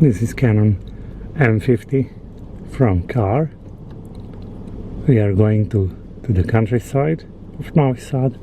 This is Canon M50 from car. We are going to the countryside of Novi Sad.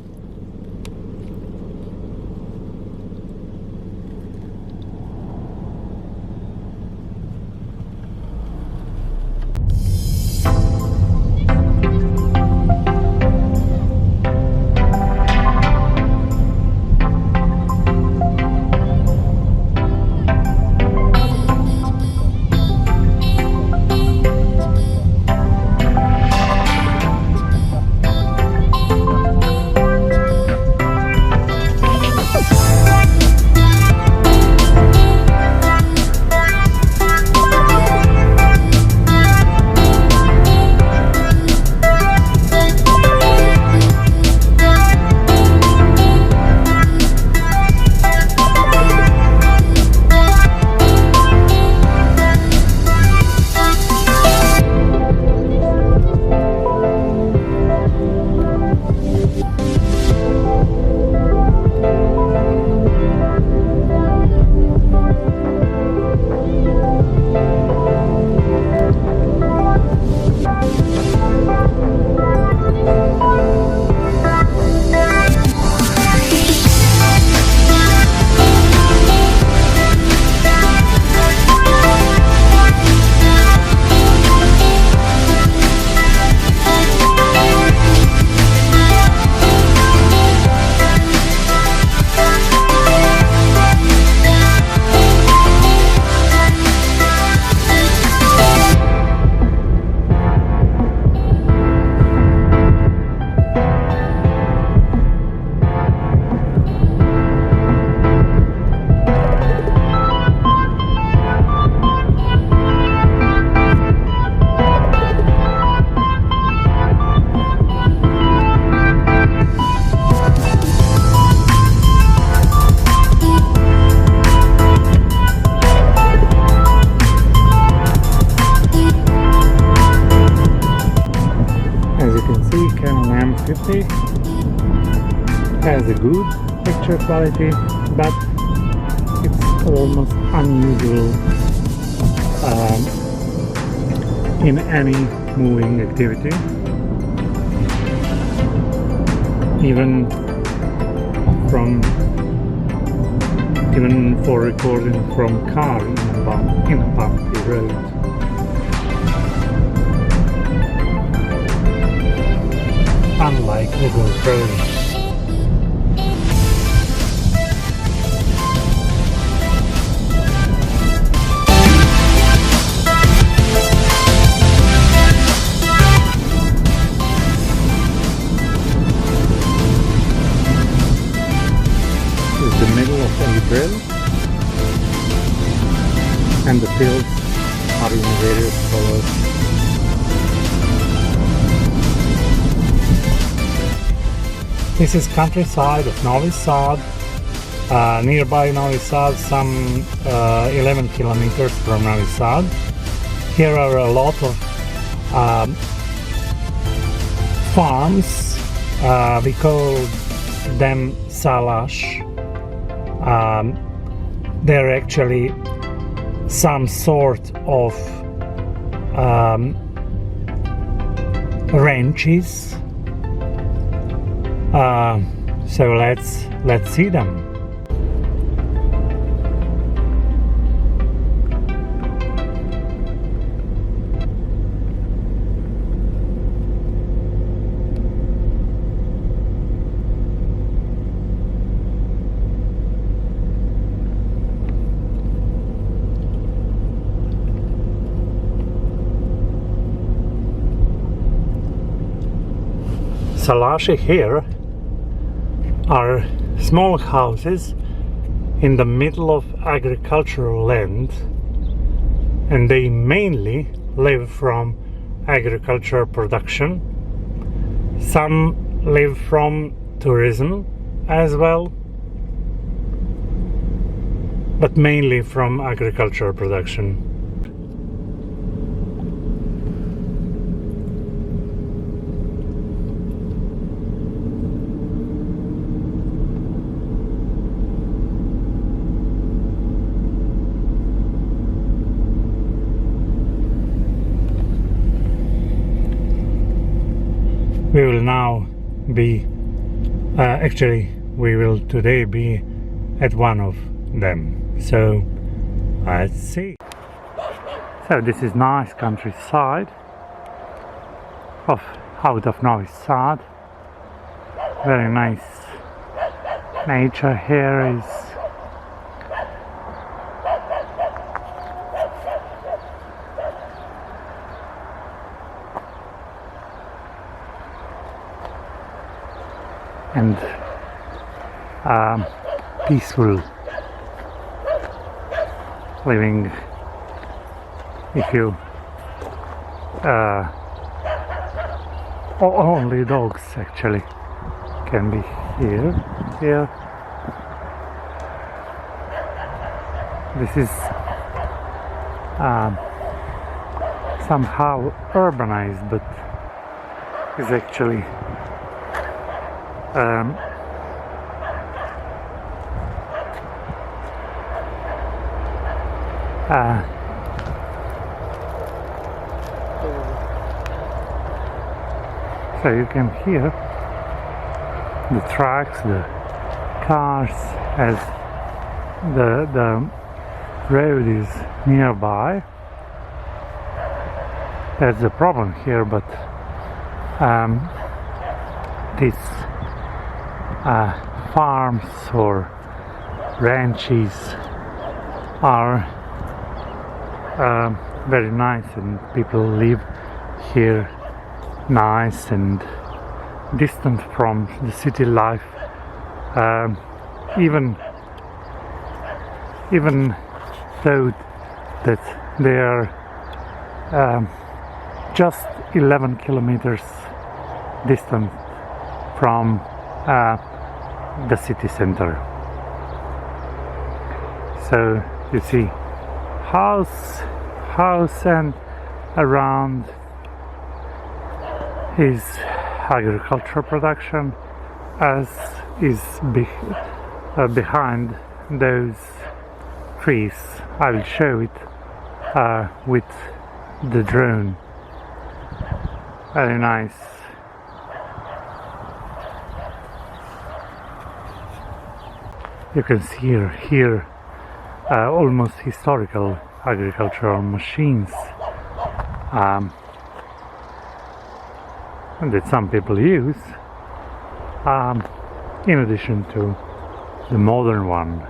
Canon M50 has a good picture quality, but it's almost unusual in any moving activity, even for recording from car in a bumpy road. Unlike the GoPro. This is the middle of April, and the fields are in various colors. This is countryside of Novi Sad, nearby Novi Sad, some 11 kilometers from Novi Sad. Here are a lot of farms. We call them salaš. They're actually some sort of ranches. So let's see them. Salaši here are small houses in the middle of agricultural land, and they mainly live from agriculture production. Some live from tourism as well, but mainly from agriculture production. we will now be actually we will today be at one of them, so let's see. So this is nice countryside out of Novi Sad. Very nice nature here is. And peaceful living. If you only dogs actually can be here. This is somehow urbanized, but is actually so you can hear the trucks, the cars, as the road is nearby. That's the problem here, but these farms or ranches are very nice, and people live here nice and distant from the city life, even though that they are just 11 kilometers distant from the city center. So you see house and around is agricultural production, as is behind those trees. I will show it with the drone. Very nice. You can see here almost historical agricultural machines that some people use in addition to the modern one.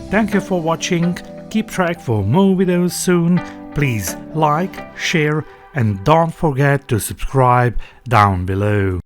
Thank you for watching. Keep track for more videos soon. Please like, share and don't forget to subscribe down below.